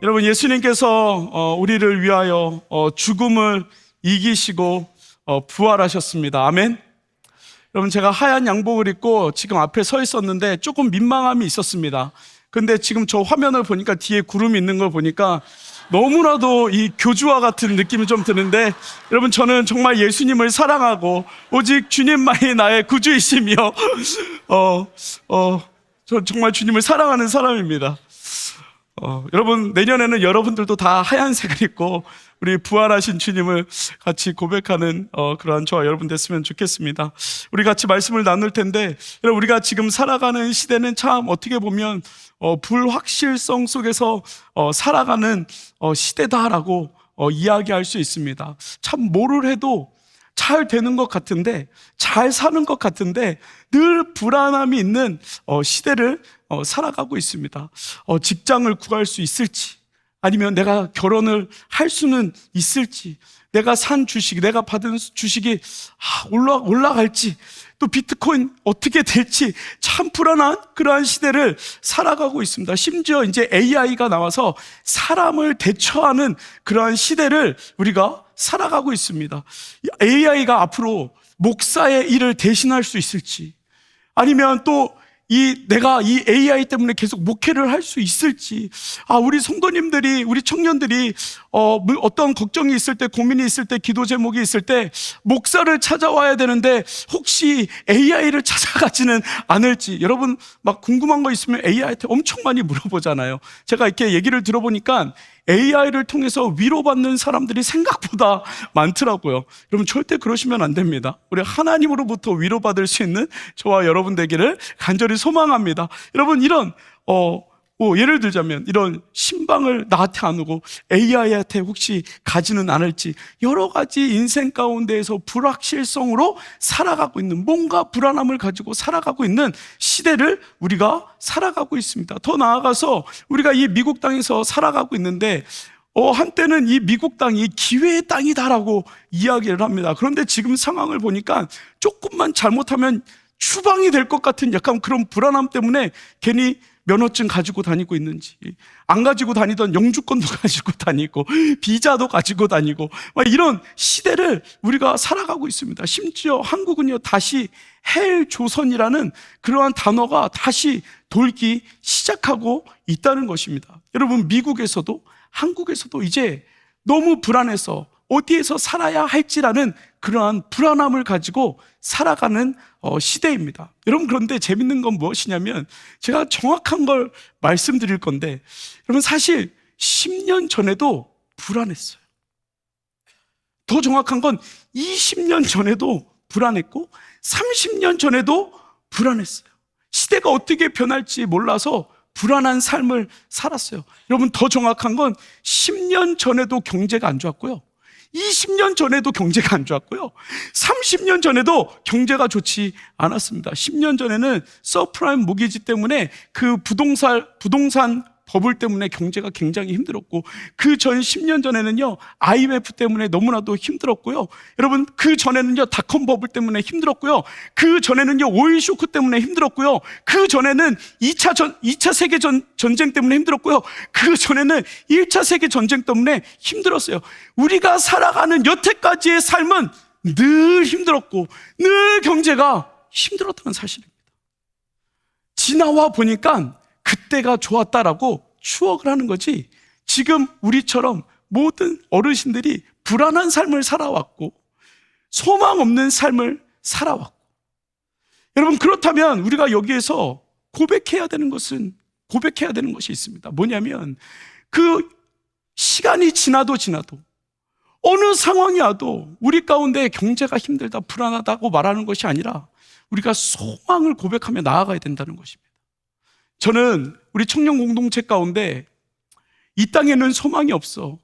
여러분, 예수님께서 우리를 위하여 죽음을 이기시고 부활하셨습니다. 아멘. 여러분, 제가 하얀 양복을 입고 지금 앞에 서 있었는데 조금 민망함이 있었습니다. 근데 지금 저 화면을 보니까 뒤에 구름이 있는 걸 보니까 너무나도 이 교주와 같은 느낌이 좀 드는데, 여러분, 저는 정말 예수님을 사랑하고 오직 주님만이 나의 구주이시며 저 정말 주님을 사랑하는 사람입니다. 여러분, 내년에는 여러분들도 다 하얀색을 입고 우리 부활하신 주님을 같이 고백하는 그러한 저와 여러분 됐으면 좋겠습니다. 우리 같이 말씀을 나눌 텐데, 여러분, 우리가 지금 살아가는 시대는 참 어떻게 보면 불확실성 속에서 살아가는 시대다라고 이야기할 수 있습니다. 참 뭐를 해도 잘 되는 것 같은데, 잘 사는 것 같은데 늘 불안함이 있는 시대를 살아가고 있습니다. 직장을 구할 수 있을지, 아니면 내가 결혼을 할 수는 있을지, 내가 산 주식, 내가 받은 주식이 올라갈지, 또 비트코인 어떻게 될지 참 불안한 그러한 시대를 살아가고 있습니다. 심지어 이제 AI가 나와서 사람을 대처하는 그러한 시대를 우리가 살아가고 있습니다. AI가 앞으로 목사의 일을 대신할 수 있을지, 아니면 또 내가 이 AI 때문에 계속 목회를 할 수 있을지, 우리 성도님들이, 우리 청년들이 어떤 걱정이 있을 때, 고민이 있을 때, 기도 제목이 있을 때 목사를 찾아와야 되는데 혹시 AI를 찾아가지는 않을지. 여러분, 막 궁금한 거 있으면 AI한테 엄청 많이 물어보잖아요. 제가 이렇게 얘기를 들어보니까 AI를 통해서 위로받는 사람들이 생각보다 많더라고요. 여러분, 절대 그러시면 안 됩니다. 우리 하나님으로부터 위로받을 수 있는 저와 여러분 되기를 간절히 소망합니다. 여러분, 이런 예를 들자면 이런 신방을 나한테 안 오고 AI한테 혹시 가지는 않을지, 여러 가지 인생 가운데에서 불확실성으로 살아가고 있는, 뭔가 불안함을 가지고 살아가고 있는 시대를 우리가 살아가고 있습니다. 더 나아가서 우리가 이 미국 땅에서 살아가고 있는데 한때는 이 미국 땅이 기회의 땅이다라고 이야기를 합니다. 그런데 지금 상황을 보니까 조금만 잘못하면 추방이 될 것 같은 약간 그런 불안함 때문에 괜히 면허증 가지고 다니고 있는지, 안 가지고 다니던 영주권도 가지고 다니고 비자도 가지고 다니고 이런 시대를 우리가 살아가고 있습니다. 심지어 한국은요, 다시 헬조선이라는 그러한 단어가 다시 돌기 시작하고 있다는 것입니다. 여러분, 미국에서도 한국에서도 이제 너무 불안해서 어디에서 살아야 할지라는 그러한 불안함을 가지고 살아가는 시대입니다. 여러분, 그런데 재밌는 건 무엇이냐면, 제가 정확한 걸 말씀드릴 건데, 여러분, 사실 10년 전에도 불안했어요. 더 정확한 건 20년 전에도 불안했고 30년 전에도 불안했어요. 시대가 어떻게 변할지 몰라서 불안한 삶을 살았어요. 여러분, 더 정확한 건 10년 전에도 경제가 안 좋았고요, 20년 전에도 경제가 안 좋았고요, 30년 전에도 경제가 좋지 않았습니다. 10년 전에는 서프라임 모기지 때문에 그 부동산 버블 때문에 경제가 굉장히 힘들었고, 그 전 10년 전에는요, IMF 때문에 너무나도 힘들었고요, 여러분, 그 전에는요, 닷컴 버블 때문에 힘들었고요, 그 전에는요, 오일 쇼크 때문에 힘들었고요, 그 전에는 2차 세계 전쟁 때문에 힘들었고요, 그 전에는 1차 세계 전쟁 때문에 힘들었어요. 우리가 살아가는 여태까지의 삶은 늘 힘들었고 늘 경제가 힘들었다는 사실입니다. 지나와 보니까 그때가 좋았다라고 추억을 하는 거지, 지금 우리처럼 모든 어르신들이 불안한 삶을 살아왔고 소망 없는 삶을 살아왔고, 여러분, 그렇다면 우리가 여기에서 고백해야 되는 것이 있습니다. 뭐냐면, 그 시간이 지나도 어느 상황이 와도 우리 가운데 경제가 힘들다, 불안하다고 말하는 것이 아니라 우리가 소망을 고백하며 나아가야 된다는 것입니다. 저는 우리 청년 공동체 가운데 이 땅에는 소망이 없어,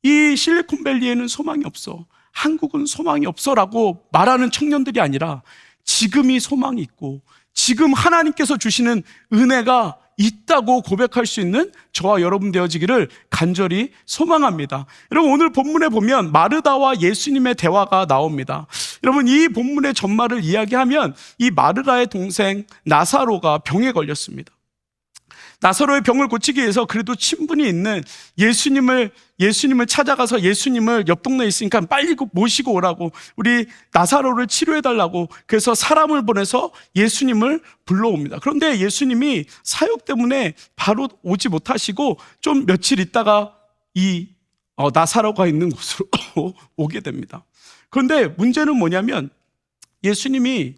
이 실리콘밸리에는 소망이 없어, 한국은 소망이 없어라고 말하는 청년들이 아니라 지금이 소망이 있고 지금 하나님께서 주시는 은혜가 있다고 고백할 수 있는 저와 여러분 되어지기를 간절히 소망합니다. 여러분, 오늘 본문에 보면 마르다와 예수님의 대화가 나옵니다. 여러분, 이 본문의 전말을 이야기하면 이 마르다의 동생 나사로가 병에 걸렸습니다. 나사로의 병을 고치기 위해서 그래도 친분이 있는 예수님을 찾아가서 예수님을 옆 동네에 있으니까 빨리 모시고 오라고, 우리 나사로를 치료해달라고, 그래서 사람을 보내서 예수님을 불러옵니다. 그런데 예수님이 사역 때문에 바로 오지 못하시고 좀 며칠 있다가 이 나사로가 있는 곳으로 오게 됩니다. 그런데 문제는 뭐냐면, 예수님이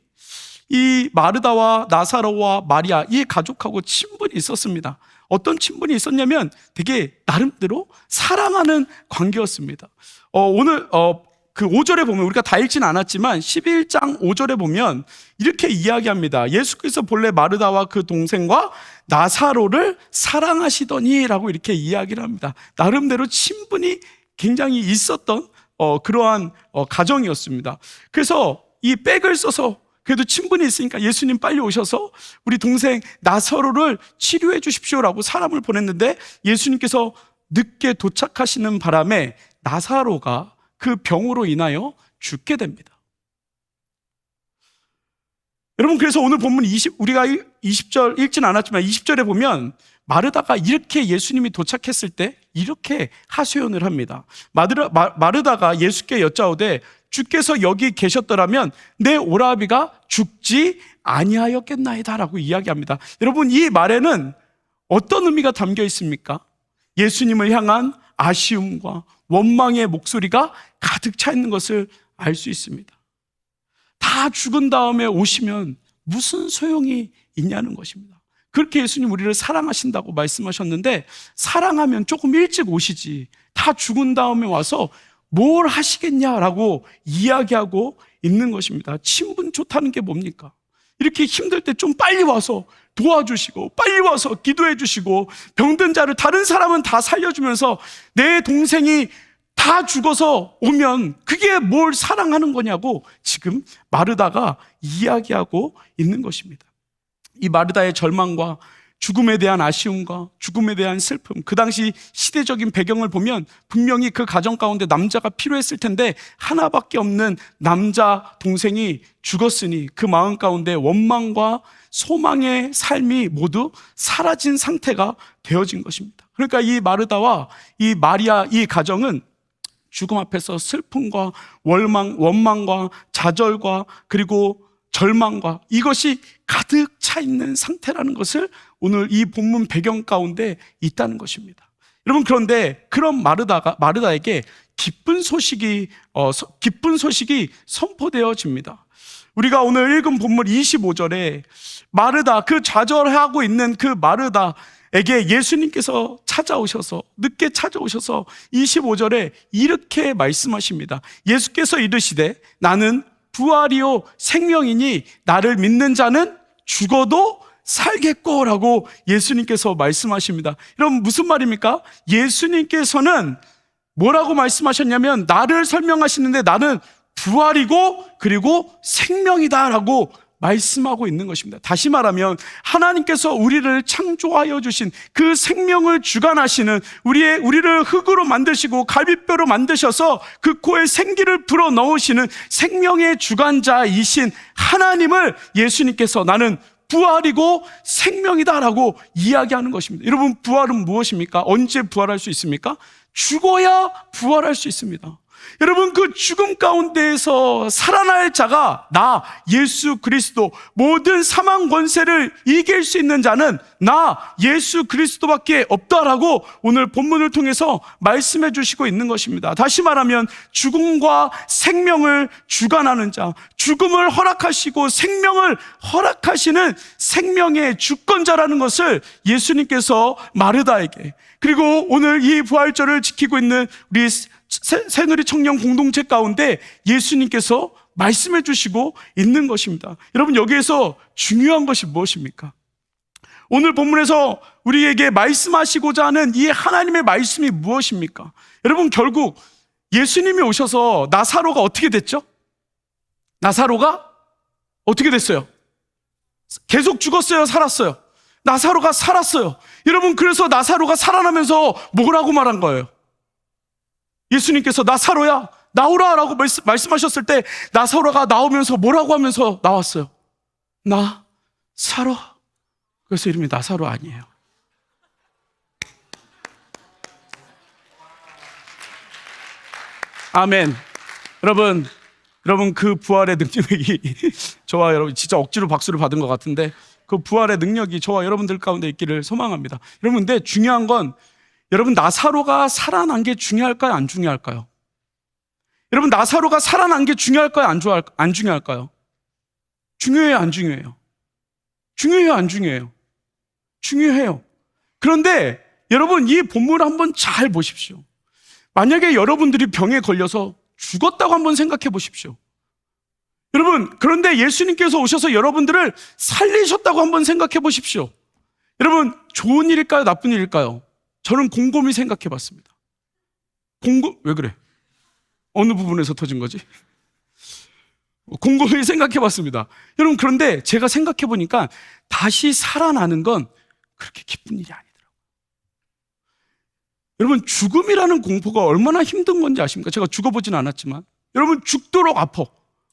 이 마르다와 나사로와 마리아, 이 가족하고 친분이 있었습니다. 어떤 친분이 있었냐면 되게 나름대로 사랑하는 관계였습니다. 오늘 그 5절에 보면, 우리가 다 읽진 않았지만 11장 5절에 보면 이렇게 이야기합니다. 예수께서 본래 마르다와 그 동생과 나사로를 사랑하시더니 라고 이렇게 이야기를 합니다. 나름대로 친분이 굉장히 있었던 그러한 가정이었습니다. 그래서 이 백을 써서, 그래도 친분이 있으니까 예수님 빨리 오셔서 우리 동생 나사로를 치료해 주십시오라고 사람을 보냈는데, 예수님께서 늦게 도착하시는 바람에 나사로가 그 병으로 인하여 죽게 됩니다. 여러분, 그래서 오늘 본문 우리가 20절 읽진 않았지만 20절에 보면 마르다가 이렇게 예수님이 도착했을 때 이렇게 하소연을 합니다. 마르다가 예수께 여짜오되 주께서 여기 계셨더라면 내 오라비가 죽지 아니하였겠나이다 라고 이야기합니다. 여러분, 이 말에는 어떤 의미가 담겨 있습니까? 예수님을 향한 아쉬움과 원망의 목소리가 가득 차 있는 것을 알 수 있습니다. 다 죽은 다음에 오시면 무슨 소용이 있냐는 것입니다. 그렇게 예수님 우리를 사랑하신다고 말씀하셨는데, 사랑하면 조금 일찍 오시지, 다 죽은 다음에 와서 뭘 하시겠냐라고 이야기하고 있는 것입니다. 친분 좋다는 게 뭡니까? 이렇게 힘들 때 좀 빨리 와서 도와주시고, 빨리 와서 기도해 주시고, 병든 자를, 다른 사람은 다 살려주면서 내 동생이 다 죽어서 오면 그게 뭘 사랑하는 거냐고 지금 마르다가 이야기하고 있는 것입니다. 이 마르다의 절망과 죽음에 대한 아쉬움과 죽음에 대한 슬픔, 그 당시 시대적인 배경을 보면 분명히 그 가정 가운데 남자가 필요했을 텐데 하나밖에 없는 남자 동생이 죽었으니 그 마음 가운데 원망과 소망의 삶이 모두 사라진 상태가 되어진 것입니다. 그러니까 이 마르다와 이 마리아, 이 가정은 죽음 앞에서 슬픔과 원망과 좌절과 그리고 절망과 이것이 가득 차 있는 상태라는 것을 오늘 이 본문 배경 가운데 있다는 것입니다. 여러분, 그런데 그런 마르다에게 기쁜 소식이 선포되어집니다. 우리가 오늘 읽은 본문 25절에 마르다, 그 좌절하고 있는 그 마르다에게 예수님께서 늦게 찾아오셔서 25절에 이렇게 말씀하십니다. 예수께서 이르시되 나는 부활이요 생명이니 나를 믿는 자는 죽어도 살겠고 라고 예수님께서 말씀하십니다. 여러분, 무슨 말입니까? 예수님께서는 뭐라고 말씀하셨냐면 나를 설명하시는데 나는 부활이고 그리고 생명이다 라고 말씀하고 있는 것입니다. 다시 말하면 하나님께서 우리를 창조하여 주신 그 생명을 주관하시는, 우리를 흙으로 만드시고 갈비뼈로 만드셔서 그 코에 생기를 불어 넣으시는 생명의 주관자이신 하나님을 예수님께서 나는 부활이고 생명이다라고 이야기하는 것입니다. 여러분, 부활은 무엇입니까? 언제 부활할 수 있습니까? 죽어야 부활할 수 있습니다. 여러분, 그 죽음 가운데에서 살아날 자가 나 예수 그리스도, 모든 사망 권세를 이길 수 있는 자는 나 예수 그리스도밖에 없다라고 오늘 본문을 통해서 말씀해 주시고 있는 것입니다. 다시 말하면 죽음과 생명을 주관하는 자, 죽음을 허락하시고 생명을 허락하시는 생명의 주권자라는 것을 예수님께서 마르다에게, 그리고 오늘 이 부활절을 지키고 있는 우리 새누리 청년 공동체 가운데 예수님께서 말씀해 주시고 있는 것입니다. 여러분, 여기에서 중요한 것이 무엇입니까? 오늘 본문에서 우리에게 말씀하시고자 하는 이 하나님의 말씀이 무엇입니까? 여러분, 결국 예수님이 오셔서 나사로가 어떻게 됐죠? 나사로가 어떻게 됐어요? 계속 죽었어요? 살았어요? 나사로가 살았어요. 여러분, 그래서 나사로가 살아나면서 뭐라고 말한 거예요? 예수님께서 나사로야 나오라 라고 말씀하셨을 때 나사로가 나오면서 뭐라고 하면서 나왔어요? 나사로. 그래서 이름이 나사로 아니에요. 아멘. 여러분 그 부활의 능력이 저와 여러분 진짜 억지로 박수를 받은 것 같은데 그 부활의 능력이 저와 여러분들 가운데 있기를 소망합니다. 여러분, 근데 중요한 건 여러분 나사로가 살아난 게 중요할까요? 안 중요할까요? 여러분 나사로가 살아난 게 중요할까요? 안 중요할까요? 중요해요? 안 중요해요? 중요해요? 안 중요해요? 중요해요. 그런데 여러분 이 본문을 한번 잘 보십시오. 만약에 여러분들이 병에 걸려서 죽었다고 한번 생각해 보십시오. 여러분, 그런데 예수님께서 오셔서 여러분들을 살리셨다고 한번 생각해 보십시오. 여러분, 좋은 일일까요? 나쁜 일일까요? 저는 곰곰이 생각해 봤습니다. 왜 그래? 어느 부분에서 터진 거지? 곰곰이 생각해 봤습니다. 여러분, 그런데 제가 생각해 보니까 다시 살아나는 건 그렇게 기쁜 일이 아니더라고요. 여러분, 죽음이라는 공포가 얼마나 힘든 건지 아십니까? 제가 죽어보진 않았지만 여러분, 죽도록 아파.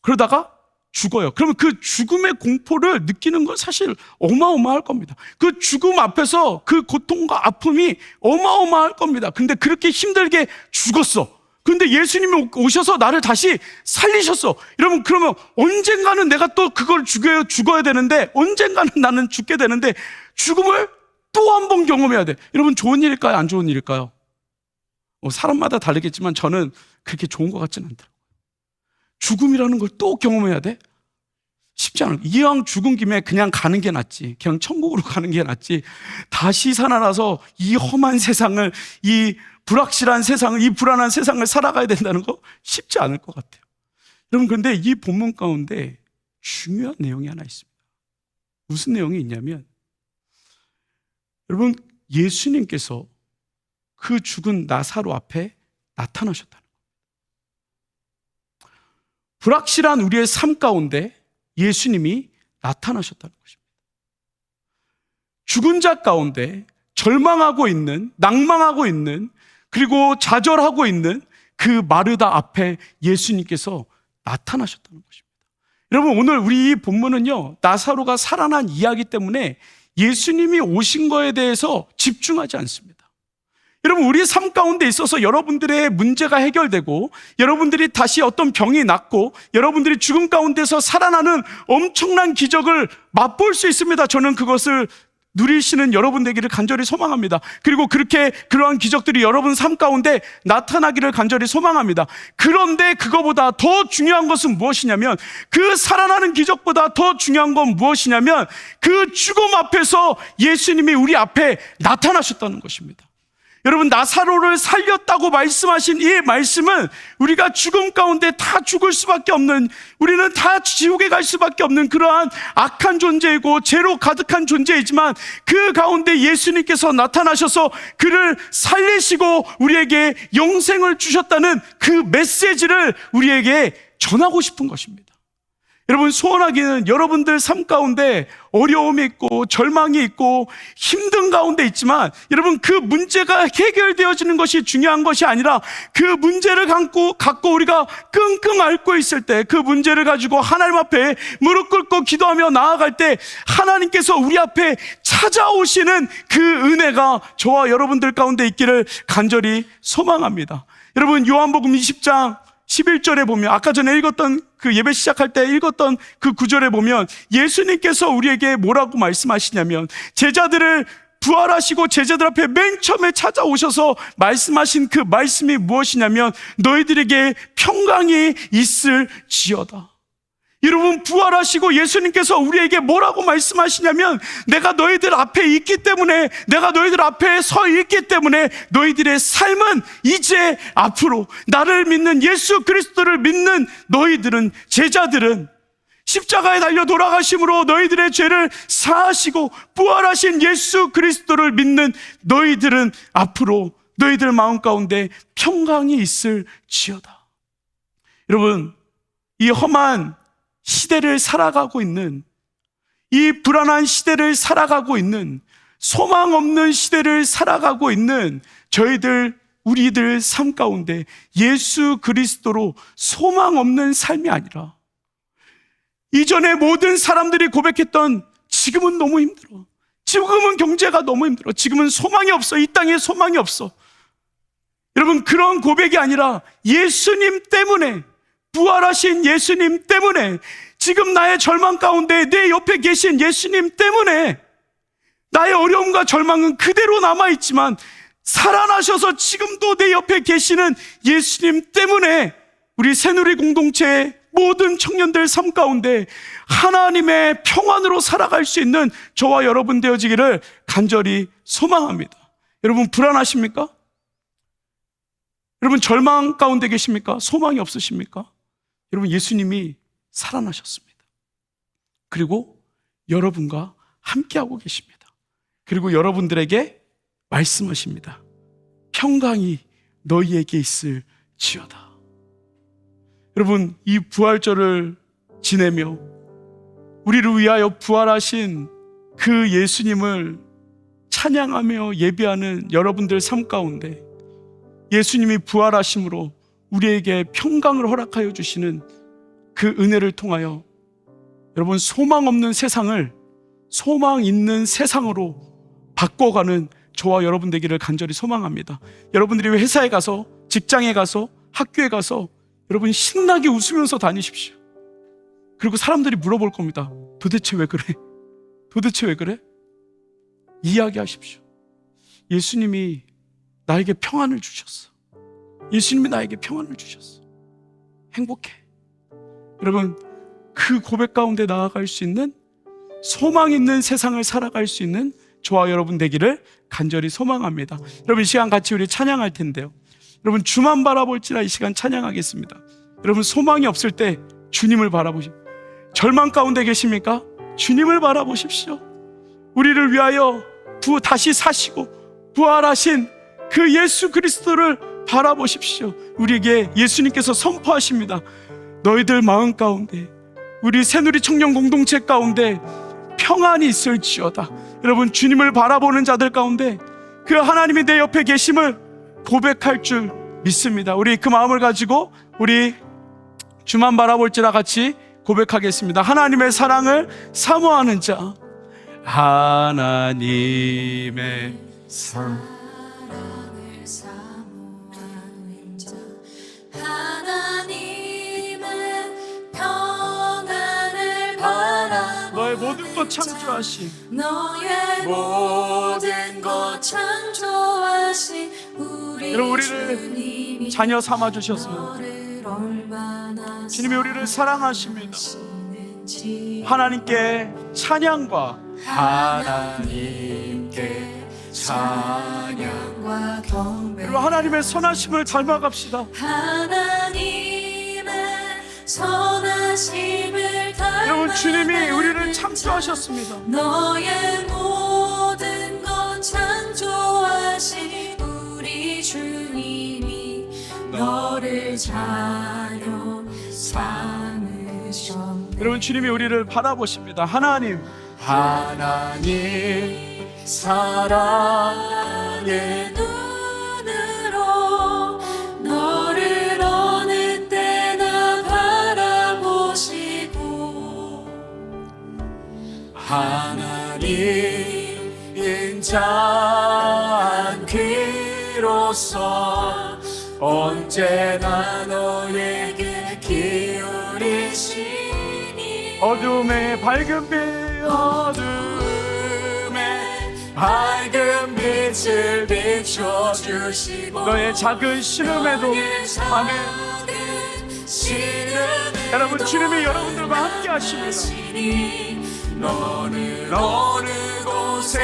그러다가 죽어요. 그러면 그 죽음의 공포를 느끼는 건 사실 어마어마할 겁니다. 그 죽음 앞에서 그 고통과 아픔이 어마어마할 겁니다. 근데 그렇게 힘들게 죽었어. 근데 예수님이 오셔서 나를 다시 살리셨어. 여러분, 그러면 언젠가는 내가 또 그걸 죽어야 되는데, 언젠가는 나는 죽게 되는데 죽음을 또 한 번 경험해야 돼. 여러분, 좋은 일일까요? 안 좋은 일일까요? 사람마다 다르겠지만 저는 그렇게 좋은 것 같지는 않더라고요. 죽음이라는 걸 또 경험해야 돼? 쉽지 않아요. 이왕 죽은 김에 그냥 가는 게 낫지. 그냥 천국으로 가는 게 낫지. 다시 살아나서 이 험한 세상을, 이 불확실한 세상을, 이 불안한 세상을 살아가야 된다는 거 쉽지 않을 것 같아요. 여러분, 그런데 이 본문 가운데 중요한 내용이 하나 있습니다. 무슨 내용이 있냐면, 여러분, 예수님께서 그 죽은 나사로 앞에 나타나셨다는 겁니다. 불확실한 우리의 삶 가운데 예수님이 나타나셨다는 것입니다. 죽은 자 가운데 절망하고 있는, 낭망하고 있는, 그리고 좌절하고 있는 그 마르다 앞에 예수님께서 나타나셨다는 것입니다. 여러분, 오늘 우리 이 본문은요, 나사로가 살아난 이야기 때문에 예수님이 오신 거에 대해서 집중하지 않습니다. 여러분, 우리 삶 가운데 있어서 여러분들의 문제가 해결되고 여러분들이 다시 어떤 병이 낫고 여러분들이 죽음 가운데서 살아나는 엄청난 기적을 맛볼 수 있습니다. 저는 그것을 누리시는 여러분 되기를 간절히 소망합니다. 그리고 그러한 기적들이 여러분 삶 가운데 나타나기를 간절히 소망합니다. 그런데 그거보다 더 중요한 것은 무엇이냐면, 그 살아나는 기적보다 더 중요한 건 무엇이냐면, 그 죽음 앞에서 예수님이 우리 앞에 나타나셨다는 것입니다. 여러분, 나사로를 살렸다고 말씀하신 이 말씀은 우리가 죽음 가운데 다 죽을 수밖에 없는, 우리는 다 지옥에 갈 수밖에 없는 그러한 악한 존재이고 죄로 가득한 존재이지만, 그 가운데 예수님께서 나타나셔서 그를 살리시고 우리에게 영생을 주셨다는 그 메시지를 우리에게 전하고 싶은 것입니다. 여러분, 소원하기는 여러분들 삶 가운데 어려움이 있고 절망이 있고 힘든 가운데 있지만, 여러분, 그 문제가 해결되어지는 것이 중요한 것이 아니라 그 문제를 갖고 우리가 끙끙 앓고 있을 때, 그 문제를 가지고 하나님 앞에 무릎 꿇고 기도하며 나아갈 때 하나님께서 우리 앞에 찾아오시는 그 은혜가 저와 여러분들 가운데 있기를 간절히 소망합니다. 여러분, 요한복음 20장 11절에 보면, 아까 전에 읽었던 그 예배 시작할 때 읽었던 그 구절에 보면 예수님께서 우리에게 뭐라고 말씀하시냐면, 제자들을 부활하시고 제자들 앞에 맨 처음에 찾아오셔서 말씀하신 그 말씀이 무엇이냐면, 너희들에게 평강이 있을지어다. 여러분, 부활하시고 예수님께서 우리에게 뭐라고 말씀하시냐면, 내가 너희들 앞에 있기 때문에, 내가 너희들 앞에 서 있기 때문에 너희들의 삶은 이제 앞으로 나를 믿는, 예수 그리스도를 믿는 너희들은, 제자들은 십자가에 달려 돌아가심으로 너희들의 죄를 사하시고 부활하신 예수 그리스도를 믿는 너희들은 앞으로 너희들 마음 가운데 평강이 있을지어다. 여러분, 이 험한 시대를 살아가고 있는, 이 불안한 시대를 살아가고 있는, 소망 없는 시대를 살아가고 있는 우리들 삶 가운데 예수 그리스도로 소망 없는 삶이 아니라, 이전에 모든 사람들이 고백했던 지금은 너무 힘들어, 지금은 경제가 너무 힘들어, 지금은 소망이 없어, 이 땅에 소망이 없어, 여러분, 그런 고백이 아니라 예수님 때문에, 부활하신 예수님 때문에, 지금 나의 절망 가운데 내 옆에 계신 예수님 때문에 나의 어려움과 절망은 그대로 남아있지만 살아나셔서 지금도 내 옆에 계시는 예수님 때문에 우리 새누리 공동체의 모든 청년들 삶 가운데 하나님의 평안으로 살아갈 수 있는 저와 여러분 되어지기를 간절히 소망합니다. 여러분, 불안하십니까? 여러분, 절망 가운데 계십니까? 소망이 없으십니까? 여러분, 예수님이 살아나셨습니다. 그리고 여러분과 함께하고 계십니다. 그리고 여러분들에게 말씀하십니다. 평강이 너희에게 있을지어다. 여러분, 이 부활절을 지내며 우리를 위하여 부활하신 그 예수님을 찬양하며 예배하는 여러분들 삶 가운데 예수님이 부활하심으로 우리에게 평강을 허락하여 주시는 그 은혜를 통하여 여러분, 소망 없는 세상을 소망 있는 세상으로 바꿔가는 저와 여러분 되기를 간절히 소망합니다. 여러분들이 회사에 가서, 직장에 가서, 학교에 가서 여러분 신나게 웃으면서 다니십시오. 그리고 사람들이 물어볼 겁니다. 도대체 왜 그래? 도대체 왜 그래? 이야기하십시오. 예수님이 나에게 평안을 주셨어. 예수님이 나에게 평안을 주셨어. 행복해. 여러분, 그 고백 가운데 나아갈 수 있는, 소망 있는 세상을 살아갈 수 있는 저와 여러분 되기를 간절히 소망합니다. 여러분, 이 시간 같이 우리 찬양할 텐데요, 여러분, 주만 바라볼지라 이 시간 찬양하겠습니다. 여러분, 소망이 없을 때 주님을 바라보십시오. 절망 가운데 계십니까? 주님을 바라보십시오. 우리를 위하여 다시 사시고 부활하신 그 예수 그리스도를 바라보십시오. 우리에게 예수님께서 선포하십니다. 너희들 마음 가운데, 우리 새누리 청년 공동체 가운데 평안이 있을지어다. 여러분, 주님을 바라보는 자들 가운데 그 하나님이 내 옆에 계심을 고백할 줄 믿습니다. 우리 그 마음을 가지고 우리 주만 바라볼지라 같이 고백하겠습니다. 하나님의 사랑을 사모하는 자, 하나님의 사랑을 사모하는 자, 하나님의 평안을 바라보는 너의 모든 것 창조하신, 너의 모든 것 창조하신 우리 여러분, 우리를 주님이 자녀 삼아 주셨습니다. 너를 얼마나 주님이 우리를 사랑하십니다. 사랑하시는지 하나님께 찬양과 하나님께 찬양, 과 경배, 그리고 하나님의 선하심을 닮아갑시다. 하나님의 선하심을 닮아 여러분, 주님이 우리를 창조하셨습니다. 너의 모든 것 창조하신 우리 주님이 너를 자녀 삼으셨네. 여러분, 주님이 우리를 바라보십니다. 하나님 사랑의 눈으로 너를 어느 때나 바라보시고 하나님 인자한 귀로서 언제나 너에게 기울이시니 어둠의 밝은 빛, 어둠의 밝은 빛을 비춰주시고 너의 작은 신음에도 아멘. 여러분, 주님이 여러분들과 함께 하십니다. 너는 어느 곳에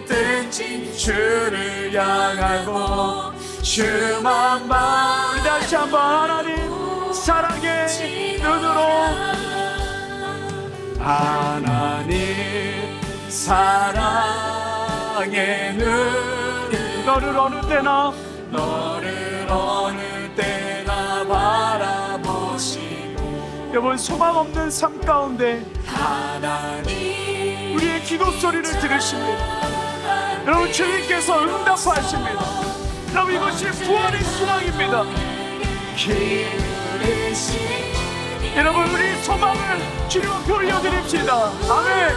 있든지 주를 향하고 주만 봐. 우리 다시 한번 하나님 사랑의 눈으로, 하나님 사랑의 눈, 너를 어느 때나 바라보시고 여러분, 소망 없는 삶 가운데 하나님 우리의 기도 소리를 들으십니다. 여러분, 주님께서 응답하십니다. 여러분, 이것이 부활의 신앙입니다. 여러분, 우리 소망을 주님 앞에 올려드립시다. 아멘.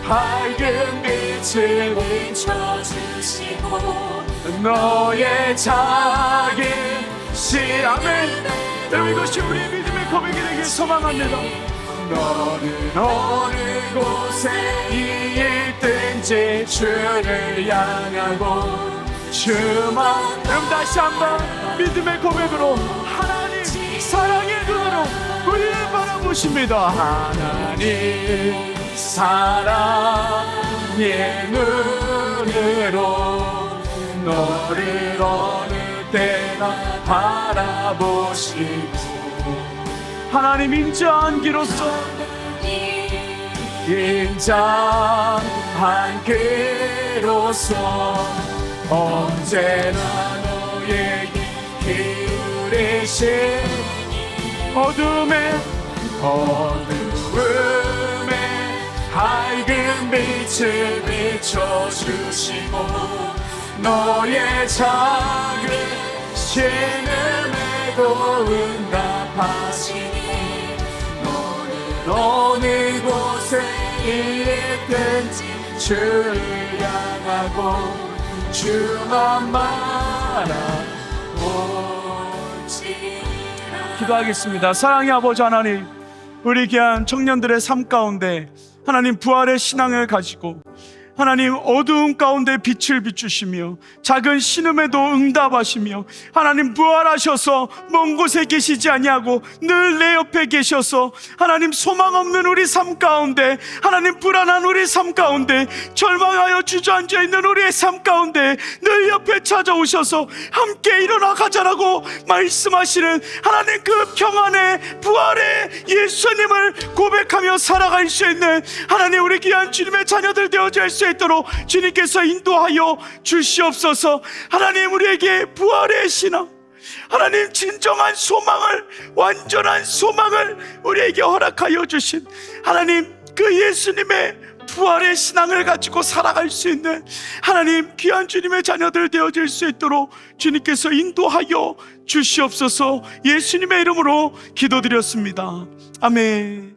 밝은 빛을 비춰주시고 너의 작은 시함을 여러분 이것이 우리 믿음의 고백이 되길 소망합니다. 너는 어느 곳에 있든지 주를 향하고 주만 여러분 다시 한번 믿음의 고백으로 하나님 사랑의 눈으로 우리를 바라보십니다. 하나님 사랑의 눈으로 너를 어느 때나 바라보시고 하나님 인자한 기로서 인자한 그로서 언제나 너에게 기울이신 어둠에 밝은 빛을 비춰주시고 너의 작은 신음에도 응답하시니 너는 어느 곳에 있든지 주를 향하고 주만 바라보지라. 기도하겠습니다. 사랑의 아버지 하나님, 우리 귀한 청년들의 삶 가운데 하나님 부활의 신앙을 가지고 하나님 어두운 가운데 빛을 비추시며 작은 신음에도 응답하시며 하나님 부활하셔서 먼 곳에 계시지 아니하고 늘 내 옆에 계셔서 하나님 소망 없는 우리 삶 가운데 하나님 불안한 우리 삶 가운데 절망하여 주저앉아 있는 우리의 삶 가운데 늘 옆에 찾아오셔서 함께 일어나 가자라고 말씀하시는 하나님 그 평안의 부활의 예수님을 고백하며 살아갈 수 있는 하나님 우리 귀한 주님의 자녀들 되어질 수 있도록 주님께서 인도하여 주시옵소서. 하나님 우리에게 부활의 신앙 하나님 진정한 소망을 완전한 소망을 우리에게 허락하여 주신 하나님 그 예수님의 부활의 신앙을 가지고 살아갈 수 있는 하나님 귀한 주님의 자녀들 되어질 수 있도록 주님께서 인도하여 주시옵소서. 예수님의 이름으로 기도드렸습니다. 아멘.